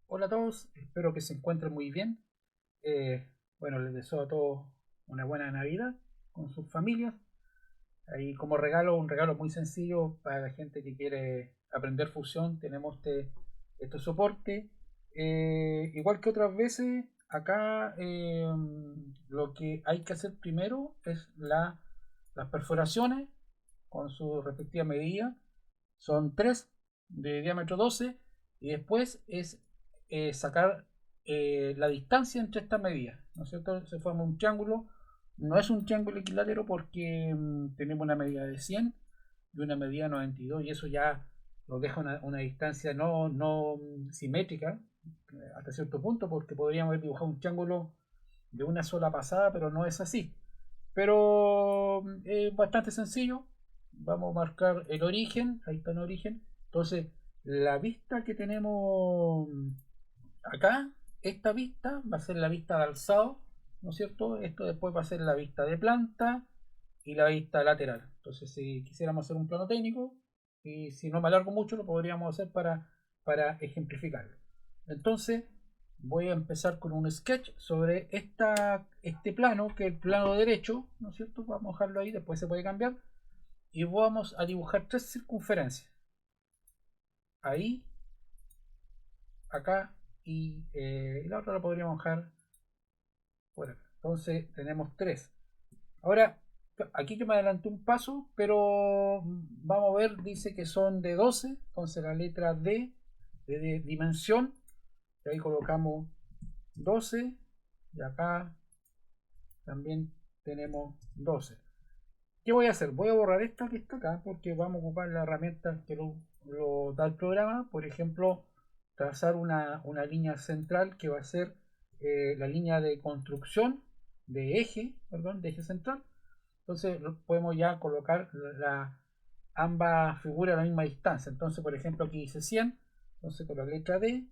Hola a todos, espero que se encuentren muy bien. Bueno, les deseo a todos una buena Navidad con sus familias. Ahí como regalo, un regalo muy sencillo para la gente que quiere aprender fusión, tenemos este soporte. Igual que otras veces, acá lo que hay que hacer primero es las perforaciones con su respectiva medida. Son tres de diámetro 12 y después es sacar la distancia entre estas medidas, ¿no es cierto? Se forma un triángulo. No es un triángulo equilátero porque tenemos una medida de 100 y una medida de 92 y eso ya nos deja una distancia no simétrica hasta cierto punto, porque podríamos haber dibujado un triángulo de una sola pasada, pero no es así. Pero es bastante sencillo. Vamos a marcar el origen. Ahí está el origen. Entonces, la vista que tenemos acá, esta vista va a ser la vista de alzado, ¿no es cierto? Esto después va a ser la vista de planta y la vista lateral. Entonces, si quisiéramos hacer un plano técnico, y si no me alargo mucho, lo podríamos hacer para ejemplificarlo. Entonces, voy a empezar con un sketch sobre este plano, que es el plano derecho, ¿no es cierto? Vamos a dejarlo ahí, después se puede cambiar. Y vamos a dibujar tres circunferencias. Ahí, acá y la otra la podríamos dejar por acá. Entonces tenemos tres. Ahora, aquí yo me adelanté un paso, pero vamos a ver, dice que son de 12. Entonces la letra D de dimensión, y ahí colocamos 12 y acá también tenemos 12. ¿Qué voy a hacer? Voy a borrar esta que está acá porque vamos a ocupar la herramienta que lo da el programa. Por ejemplo, trazar una línea central que va a ser la línea de construcción de eje central. Entonces podemos ya colocar ambas figuras a la misma distancia. Entonces, por ejemplo, aquí dice 100. Entonces, con la letra D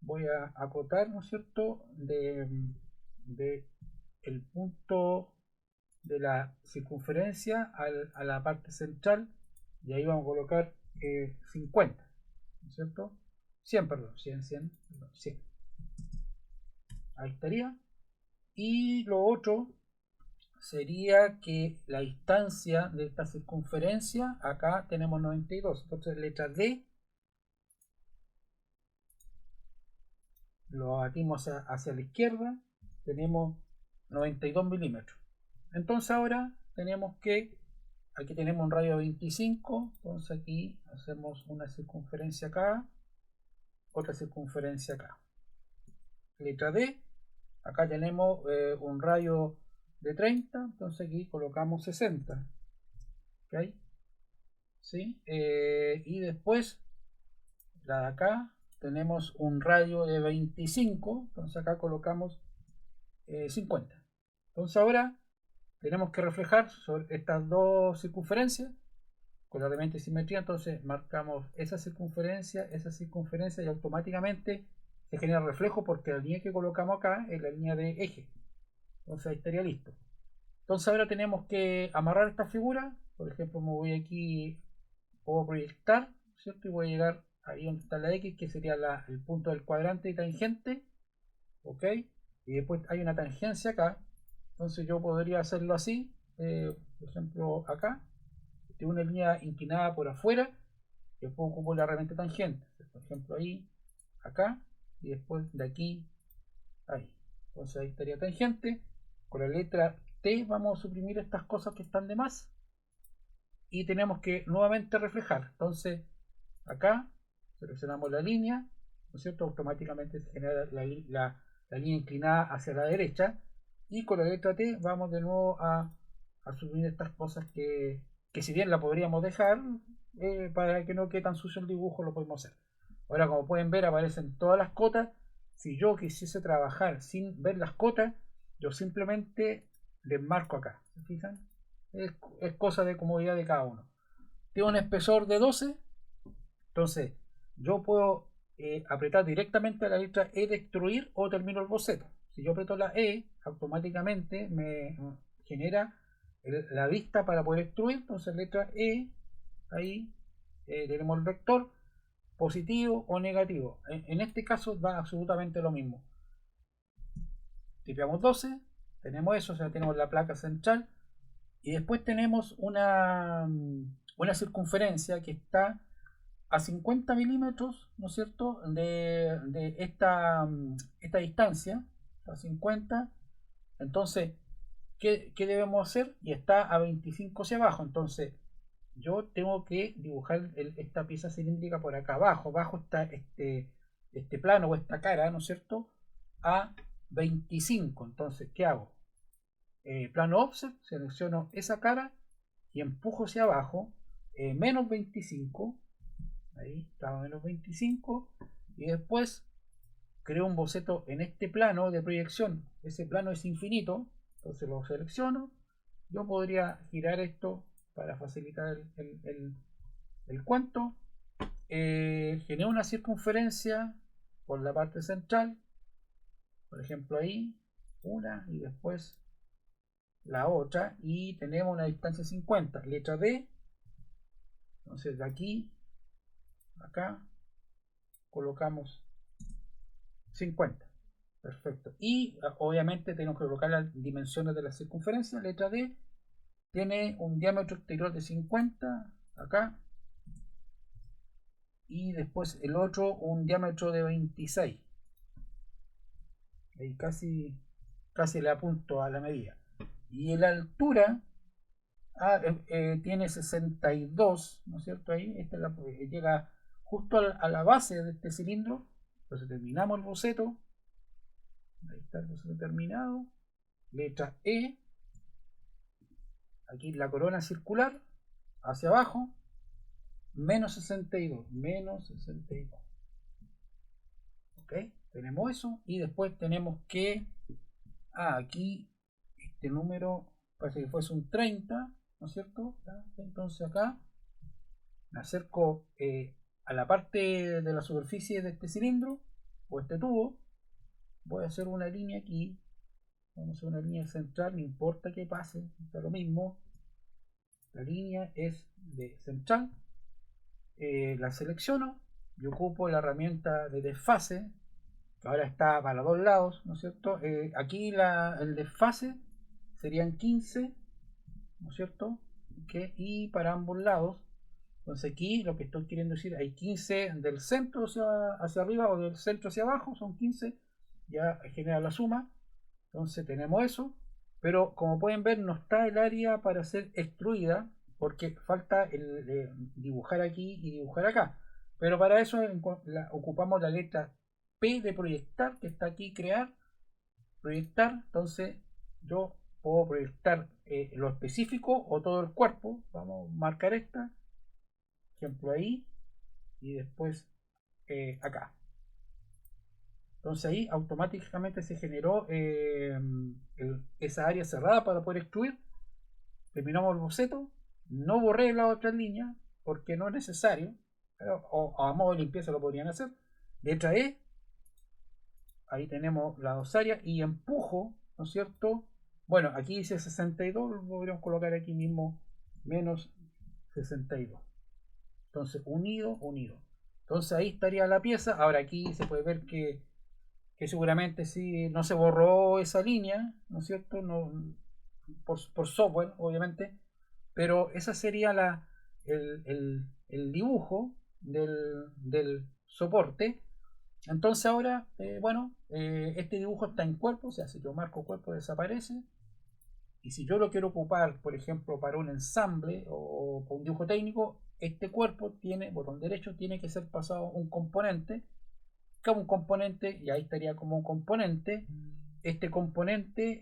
voy a acotar, ¿no es cierto?, de el punto de la circunferencia a la parte central, y ahí vamos a colocar 50, ¿no es cierto? 100, perdón, 100, 100, perdón, 100. Ahí estaría. Y lo otro sería que la distancia de esta circunferencia, acá tenemos 92, entonces letra D lo abatimos hacia la izquierda, tenemos 92 milímetros. Entonces ahora tenemos que, aquí tenemos un radio de 25, entonces aquí hacemos una circunferencia acá, otra circunferencia acá. Letra D, acá tenemos un radio de 30, entonces aquí colocamos 60. ¿Ok? ¿Sí? Y después, la de acá, tenemos un radio de 25, entonces acá colocamos 50. Entonces ahora tenemos que reflejar sobre estas dos circunferencias con la elemento de simetría. Entonces marcamos esa circunferencia y automáticamente se genera reflejo porque la línea que colocamos acá es la línea de eje. Entonces ahí estaría listo. Entonces ahora tenemos que amarrar esta figura. Por ejemplo, me voy aquí, puedo proyectar, ¿cierto? Y voy a llegar ahí donde está la X, que sería el punto del cuadrante y tangente. ¿Ok? Y después hay una tangencia acá. Entonces yo podría hacerlo así, por ejemplo acá, de una línea inclinada por afuera, que puedo ocupar la herramienta tangente. Por ejemplo ahí, acá, y después de aquí, ahí. Entonces ahí estaría tangente. Con la letra T vamos a suprimir estas cosas que están de más. Y tenemos que nuevamente reflejar. Entonces acá seleccionamos la línea, ¿no es cierto? Automáticamente se genera la línea inclinada hacia la derecha. Y con la letra T vamos de nuevo a subir estas cosas que si bien la podríamos dejar, para que no quede tan sucio el dibujo, lo podemos hacer. Ahora, como pueden ver, aparecen todas las cotas. Si yo quisiese trabajar sin ver las cotas, yo simplemente les marco acá. ¿Se fijan? Es cosa de comodidad de cada uno. Tiene un espesor de 12. Entonces, yo puedo apretar directamente la letra E de extruir o termino el boceto. Si yo aprieto la E, automáticamente me genera la vista para poder extruir. Entonces, letra E, ahí tenemos el vector. positivo o negativo. En este caso da absolutamente lo mismo. Tipeamos 12, tenemos eso, o sea, tenemos la placa central y después tenemos una circunferencia que está a 50 milímetros, ¿no es cierto?, de esta distancia, a 50. Entonces, ¿qué debemos hacer? Y está a 25 hacia abajo. Entonces, yo tengo que dibujar esta pieza cilíndrica por acá abajo. Abajo está este plano o esta cara, ¿no es cierto?, a 25. Entonces, ¿qué hago? Plano offset, selecciono esa cara y empujo hacia abajo, menos 25. Ahí estaba menos 25. Y después creo un boceto en este plano de proyección. Ese plano es infinito, entonces lo selecciono. Yo podría girar esto para facilitar el cuento. Genero una circunferencia por la parte central, por ejemplo ahí, una y después la otra, y tenemos una distancia 50, letra D. Entonces de aquí acá colocamos 50. Perfecto. Y obviamente tenemos que colocar las dimensiones de la circunferencia. Letra D tiene un diámetro exterior de 50 acá. Y después el otro un diámetro de 26. Ahí casi le apunto a la medida. Y la altura tiene 62, ¿no es cierto? Ahí llega justo a la base de este cilindro. Entonces terminamos el boceto. Ahí está el boceto terminado. Letra E. Aquí la corona circular. Hacia abajo. Menos 62. Menos 62. Ok. Tenemos eso. Y después tenemos que... aquí este número parece que fuese un 30. ¿No es cierto? Entonces acá me acerco a la parte de la superficie de este cilindro o este tubo. Voy a hacer una línea aquí. Vamos a hacer una línea central, no importa que pase, está lo mismo. La línea es de central. La selecciono y ocupo la herramienta de desfase, que ahora está para los dos lados, ¿no es cierto? Aquí el desfase serían 15, ¿no es cierto? Y para ambos lados. Entonces aquí lo que estoy queriendo decir, hay 15 del centro hacia arriba o del centro hacia abajo, son 15, ya genera la suma. Entonces tenemos eso, pero como pueden ver no está el área para ser extruida porque falta dibujar aquí y dibujar acá. Pero para eso ocupamos la letra P de proyectar, que está aquí, crear, proyectar. Entonces yo puedo proyectar lo específico o todo el cuerpo. Vamos a marcar esta, ejemplo ahí, y después acá. Entonces ahí automáticamente se generó esa área cerrada para poder extruir. Terminamos el boceto. No borré la otra línea porque no es necesario. Pero, o a modo de limpieza lo podrían hacer. Letra E. Ahí tenemos las dos áreas. Y empujo, ¿no es cierto? Bueno, aquí dice 62. Lo podríamos colocar aquí mismo. Menos 62. Entonces unido, unido. Entonces ahí estaría la pieza. Ahora aquí se puede ver que seguramente sí no se borró esa línea, ¿no es cierto? No, por software, obviamente, pero esa sería el dibujo del soporte. Entonces ahora, bueno, este dibujo está en cuerpo, o sea, si yo marco cuerpo desaparece. Y si yo lo quiero ocupar, por ejemplo, para un ensamble o para un dibujo técnico, este cuerpo tiene, botón derecho, tiene que ser pasado un componente como un componente, y ahí estaría como un componente. Este componente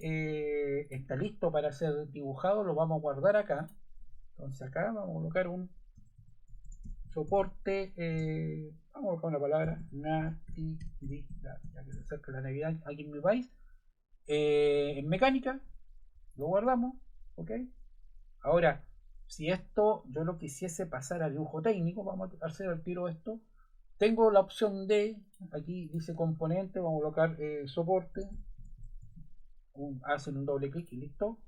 está listo para ser dibujado, lo vamos a guardar acá. Entonces acá vamos a colocar un soporte, vamos a colocar una palabra, natividad, ya que se acerca la Navidad aquí en mi país. En mecánica, lo guardamos, ok. Ahora, si esto yo lo quisiese pasar a dibujo técnico, vamos a hacer el tiro esto. Tengo la opción de, aquí dice componente, vamos a colocar soporte, hacen un doble clic y listo.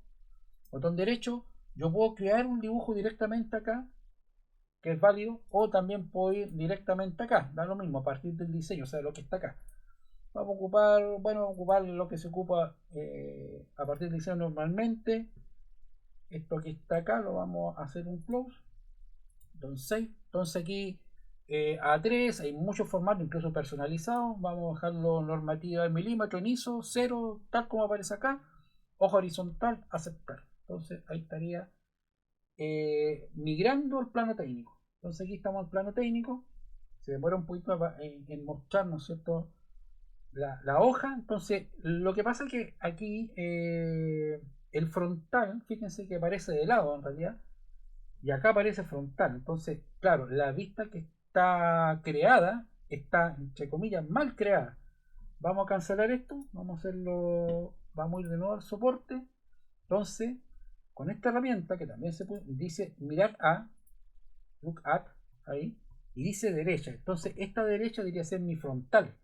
Botón derecho, yo puedo crear un dibujo directamente acá, que es válido, o también puedo ir directamente acá, da lo mismo a partir del diseño, o sea, lo que está acá. Vamos a ocupar, bueno, ocupar lo que se ocupa a partir del diseño normalmente. Esto que está acá lo vamos a hacer un close. Entonces aquí A3 hay muchos formatos, incluso personalizados. Vamos a dejarlo normativa en milímetro, en ISO, 0, tal como aparece acá. Ojo horizontal, aceptar. Entonces ahí estaría migrando al plano técnico. Entonces aquí estamos en plano técnico. Se demora un poquito en mostrar, ¿no es cierto?, la hoja. Entonces lo que pasa es que aquí el frontal, fíjense que aparece de lado en realidad, y acá aparece frontal. Entonces, claro, la vista que está creada está, entre comillas, mal creada. Vamos a cancelar esto, vamos a hacerlo, vamos a ir de nuevo al soporte. Entonces, con esta herramienta que también se puede, dice mirar a, look at, ahí, y dice derecha. Entonces, esta derecha debería ser mi frontal,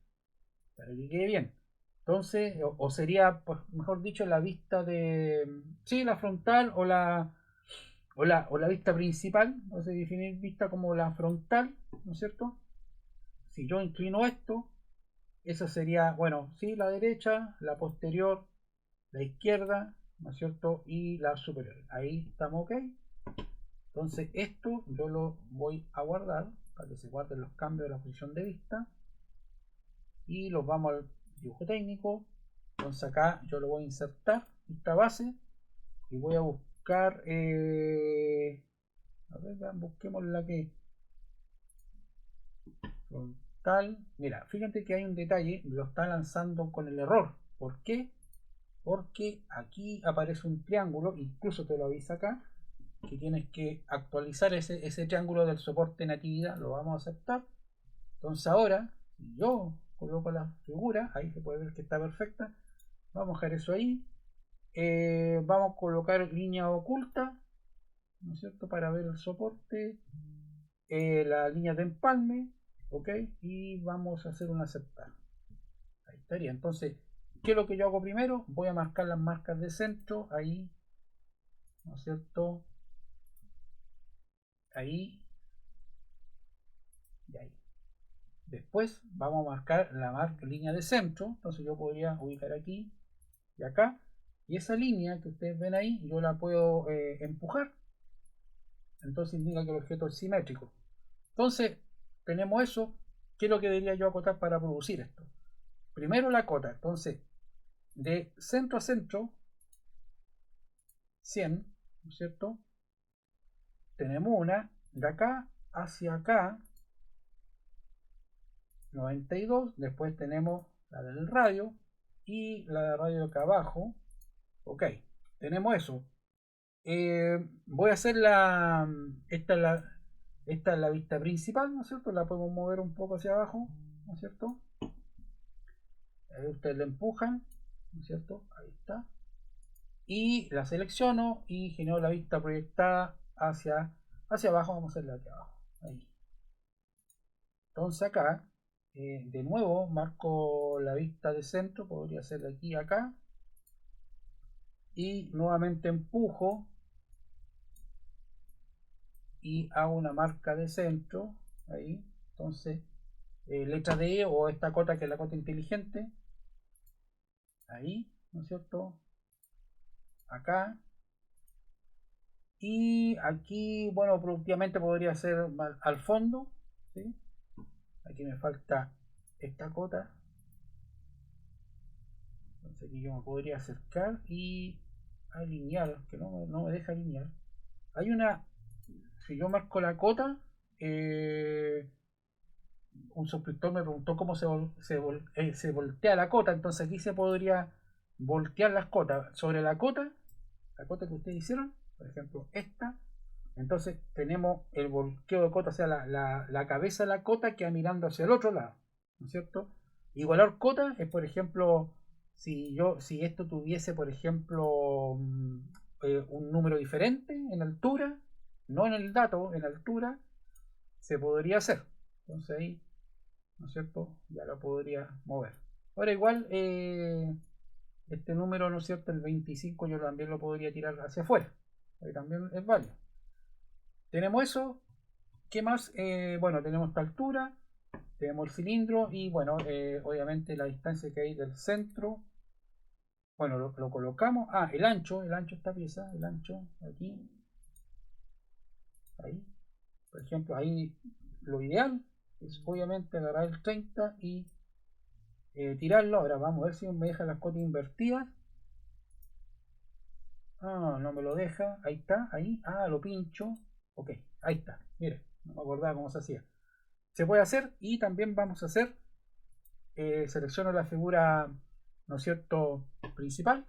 para que quede bien. Entonces, o sería, pues, mejor dicho, la vista de, sí, la frontal o la vista principal. Vamos a definir vista como la frontal, ¿no es cierto? Si yo inclino esto, eso sería, bueno, sí, la derecha, la posterior, la izquierda, ¿no es cierto? Y la superior. Ahí estamos ok. Entonces esto yo lo voy a guardar para que se guarden los cambios de la posición de vista. Y los vamos al dibujo técnico. Entonces acá yo lo voy a insertar esta base y voy a buscar a ver, busquemos la que frontal. Mira, fíjate que hay un detalle, lo está lanzando con el error. ¿Por qué? Porque aquí aparece un triángulo, incluso te lo avisa acá, que tienes que actualizar ese triángulo del soporte natividad. Lo vamos a aceptar. Entonces ahora, si yo coloco la figura, ahí se puede ver que está perfecta. Vamos a dejar eso ahí. Vamos a colocar línea oculta, ¿no es cierto?, para ver el soporte. La línea de empalme, ok, y vamos a hacer un aceptar. Ahí estaría. Entonces, ¿qué es lo que yo hago primero? Voy a marcar las marcas de centro, ahí, ¿no es cierto? Ahí y ahí. Después vamos a marcar la línea de centro. Entonces yo podría ubicar aquí y acá. Y esa línea que ustedes ven ahí, yo la puedo empujar. Entonces indica que el objeto es simétrico. Entonces, tenemos eso. ¿Qué es lo que debería yo acotar para producir esto? Primero la cota. Entonces, de centro a centro, 100, ¿no es cierto? Tenemos una. De acá hacia acá, 92. Después tenemos la del radio y la de radio acá abajo. Ok, tenemos eso. Voy a hacer esta es la vista principal, ¿no es cierto? La podemos mover un poco hacia abajo, ¿no es cierto? Ahí ustedes la empujan, ¿no es cierto? Ahí está. Y la selecciono y genero la vista proyectada hacia abajo. Vamos a hacerla aquí abajo. Ahí. Entonces acá, de nuevo, marco la vista de centro. Podría ser de aquí a acá. Y nuevamente empujo. Y hago una marca de centro. Ahí. Entonces, letra D o esta cota que es la cota inteligente. Ahí, ¿no es cierto? Acá. Y aquí, bueno, productivamente podría ser al fondo, ¿sí? Aquí me falta esta cota. Entonces aquí yo me podría acercar y alinear, que no me deja alinear. Hay una, si yo marco la cota, un suscriptor me preguntó cómo se voltea la cota. Entonces aquí se podría voltear las cotas. Sobre la cota que ustedes hicieron, por ejemplo esta. Entonces tenemos el volqueo de cota, o sea, la cabeza de la cota queda mirando hacia el otro lado, ¿no es cierto? Igualar cota es, por ejemplo, si esto tuviese, por ejemplo, un número diferente en altura, no en el dato, en altura, se podría hacer. Entonces ahí, ¿no es cierto?, ya lo podría mover. Ahora igual, este número, ¿no es cierto?, el 25 yo también lo podría tirar hacia afuera, que también es válido. Tenemos eso. ¿Qué más? Bueno, tenemos esta altura, tenemos el cilindro y bueno, obviamente la distancia que hay del centro. Bueno, lo colocamos. Ah, el ancho esta pieza, el ancho aquí, ahí. Por ejemplo, ahí lo ideal es obviamente agarrar el 30 y tirarlo. Ahora vamos a ver si me deja las cotas invertidas. Ah, no me lo deja. Ahí está, ahí. Ah, lo pincho. Ok, ahí está. Mire, no me acordaba cómo se hacía. Se puede hacer y también vamos a hacer. Selecciono la figura, ¿no es cierto?, principal.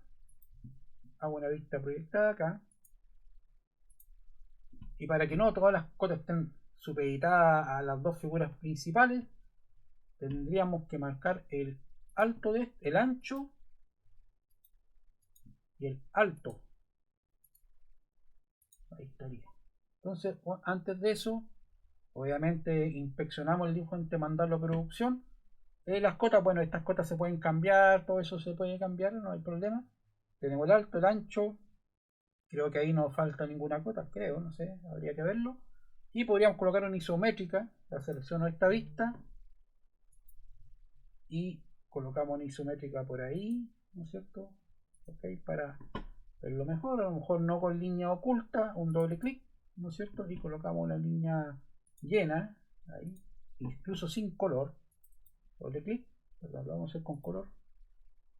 Hago una vista proyectada acá. Y para que no todas las cotas estén supeditadas a las dos figuras principales, tendríamos que marcar el alto de el ancho y el alto. Ahí estaría. Entonces, antes de eso, obviamente inspeccionamos el dibujo antes de mandarlo a producción. Las cotas, bueno, estas cotas se pueden cambiar, todo eso se puede cambiar, no hay problema. Tenemos el alto, el ancho. Creo que ahí no falta ninguna cota, creo, no sé, habría que verlo. Y podríamos colocar una isométrica. La selecciono esta vista y colocamos una isométrica por ahí, ¿no es cierto? Ok, para verlo mejor, a lo mejor no con línea oculta, un doble clic, ¿no es cierto? Y colocamos una línea llena, ahí, incluso sin color, doble clic, perdón, lo vamos a hacer con color,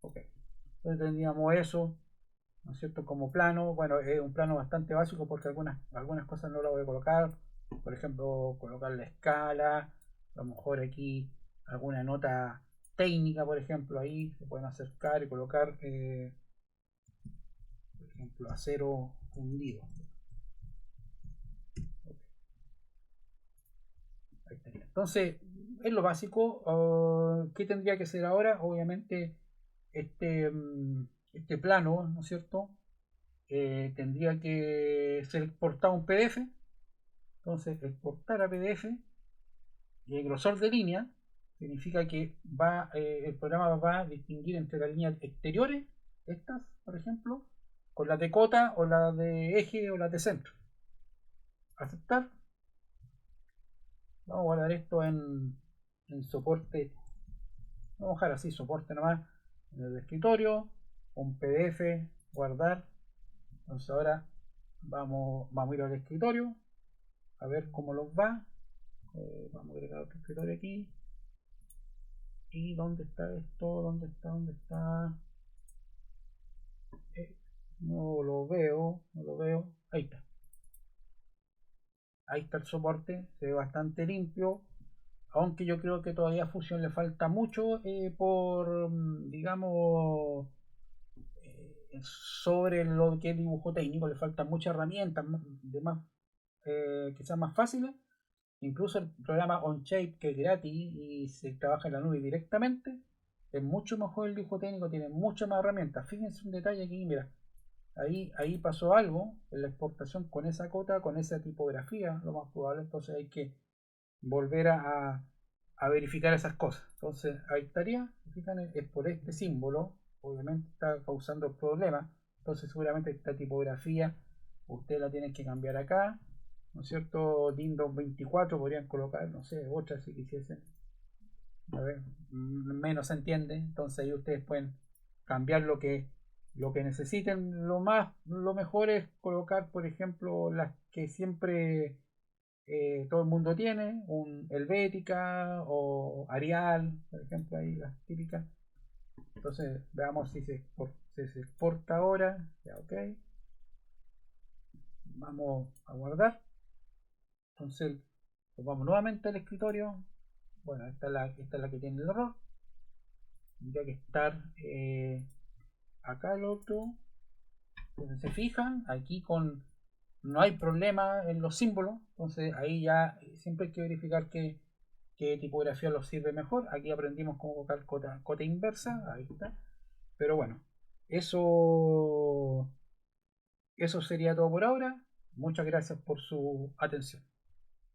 ok. Entonces tendríamos eso, ¿no es cierto? Como plano, bueno, es un plano bastante básico porque algunas cosas no las voy a colocar, por ejemplo, colocar la escala, a lo mejor aquí alguna nota técnica, por ejemplo, ahí se pueden acercar y colocar, por ejemplo, acero fundido. Ahí estaría. Entonces, es lo básico. ¿Qué tendría que ser ahora? Obviamente, este plano, ¿no es cierto? Tendría que ser exportado a un PDF. Entonces, exportar a PDF y el grosor de línea significa que el programa va a distinguir entre las líneas exteriores, estas, por ejemplo, con las de cota o las de eje o las de centro. Aceptar. Vamos a guardar esto en soporte. Vamos a dejar así, soporte nomás en el escritorio. Un PDF, guardar. Entonces ahora vamos a ir al escritorio a ver cómo los va. Vamos a agregar otro escritorio aquí. ¿Y dónde está esto? ¿Dónde está? ¿Dónde está? No lo veo, no lo veo. Ahí está. Ahí está el soporte, se ve bastante limpio. Aunque yo creo que todavía a Fusion le falta mucho por, digamos, sobre lo que es dibujo técnico, le faltan muchas herramientas de más, que sean más fáciles. Incluso el programa OnShape, que es gratis y se trabaja en la nube directamente, es mucho mejor el dibujo técnico, tiene muchas más herramientas. Fíjense un detalle aquí, mira, ahí pasó algo en la exportación con esa cota, con esa tipografía, lo más probable. Entonces hay que volver a verificar esas cosas. Entonces ahí estaría, fijan, es por este símbolo, obviamente está causando problemas. Entonces seguramente esta tipografía usted la tiene que cambiar acá, ¿no es cierto? Windows 24 podrían colocar, no sé, otra si quisiesen. A ver, menos se entiende. Entonces ahí ustedes pueden cambiar lo que necesiten. Lo mejor es colocar, por ejemplo, las que siempre todo el mundo tiene, un Helvética o Arial, por ejemplo, ahí las típicas. Entonces veamos si se exporta ahora. Ya, ok. Vamos a guardar. Entonces vamos nuevamente al escritorio. Bueno, esta es la que tiene el error. Tendría que estar acá el otro. Entonces se fijan, aquí no hay problema en los símbolos. Entonces ahí ya siempre hay que verificar qué tipografía los sirve mejor. Aquí aprendimos cómo colocar cota inversa. Ahí está. Pero bueno, eso sería todo por ahora. Muchas gracias por su atención.